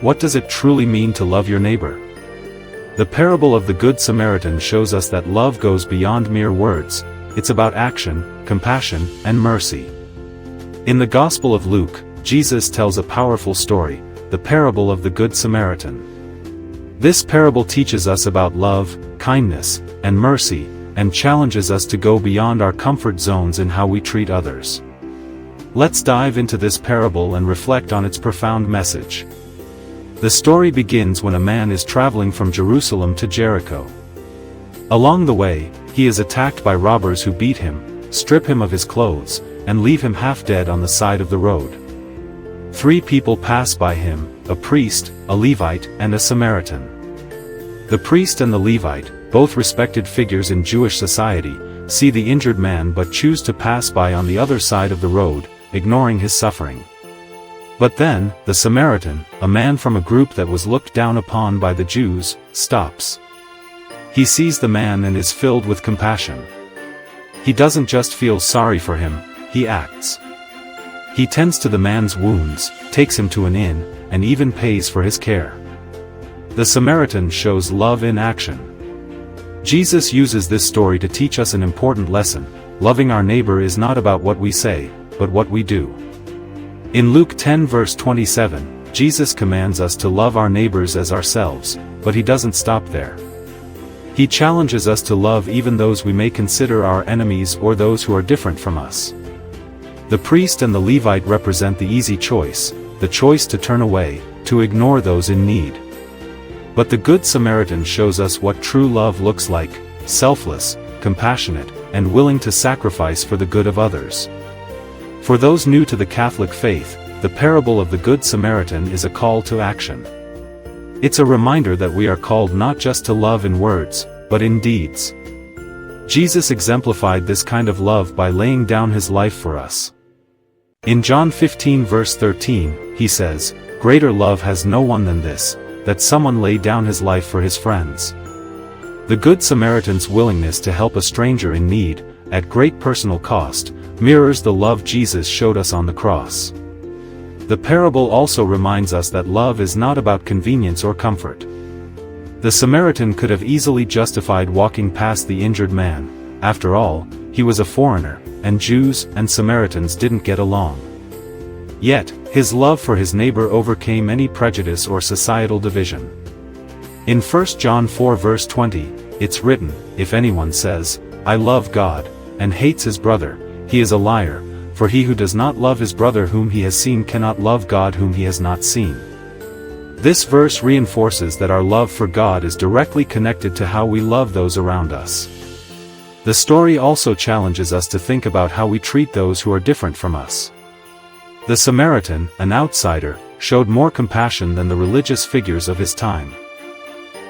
what does it truly mean to love your neighbor? The parable of the Good Samaritan shows us that love goes beyond mere words. It's about action, compassion, and mercy. In the Gospel of Luke, Jesus tells a powerful story, the parable of the Good Samaritan. This parable teaches us about love, kindness, and mercy, and challenges us to go beyond our comfort zones in how we treat others. Let's dive into this parable and reflect on its profound message. The story begins when a man is traveling from Jerusalem to Jericho. Along the way, he is attacked by robbers who beat him, strip him of his clothes, and leave him half dead on the side of the road. 3 people pass by him, a priest, a Levite, and a Samaritan. The priest and the Levite, both respected figures in Jewish society, see the injured man but choose to pass by on the other side of the road, ignoring his suffering. But then, the Samaritan, a man from a group that was looked down upon by the Jews, stops. He sees the man and is filled with compassion. He doesn't just feel sorry for him, he acts. He tends to the man's wounds, takes him to an inn, and even pays for his care. The Samaritan shows love in action. Jesus uses this story to teach us an important lesson. Loving our neighbor is not about what we say, but what we do. In Luke 10 verse 27, Jesus commands us to love our neighbors as ourselves, but he doesn't stop there. He challenges us to love even those we may consider our enemies or those who are different from us. The priest and the Levite represent the easy choice, the choice to turn away, to ignore those in need. But the Good Samaritan shows us what true love looks like, selfless, compassionate, and willing to sacrifice for the good of others. For those new to the Catholic faith, the parable of the Good Samaritan is a call to action. It's a reminder that we are called not just to love in words, but in deeds. Jesus exemplified this kind of love by laying down his life for us. In John 15 verse 13, he says, "Greater love has no one than this, that someone lay down his life for his friends." The Good Samaritan's willingness to help a stranger in need, at great personal cost, mirrors the love Jesus showed us on the cross. The parable also reminds us that love is not about convenience or comfort. The Samaritan could have easily justified walking past the injured man. After all, he was a foreigner, and Jews and Samaritans didn't get along. Yet, his love for his neighbor overcame any prejudice or societal division. In 1 John 4 verse 20, it's written, "If anyone says, 'I love God,' and hates his brother, he is a liar, for he who does not love his brother whom he has seen cannot love God whom he has not seen." This verse reinforces that our love for God is directly connected to how we love those around us. The story also challenges us to think about how we treat those who are different from us. The Samaritan, an outsider, showed more compassion than the religious figures of his time.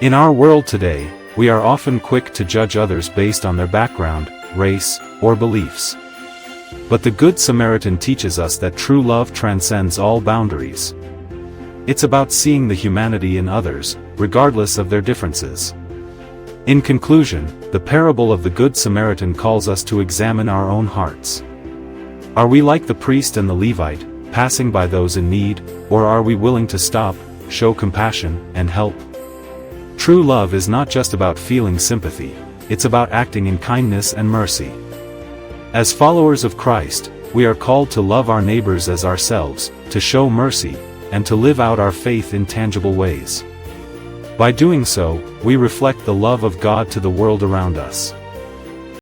In our world today, we are often quick to judge others based on their background, race, or beliefs. But the Good Samaritan teaches us that true love transcends all boundaries. It's about seeing the humanity in others, regardless of their differences. In conclusion, the parable of the Good Samaritan calls us to examine our own hearts. Are we like the priest and the Levite, passing by those in need, or are we willing to stop, show compassion, and help? True love is not just about feeling sympathy, it's about acting in kindness and mercy. As followers of Christ, we are called to love our neighbors as ourselves, to show mercy, and to live out our faith in tangible ways. By doing so, we reflect the love of God to the world around us.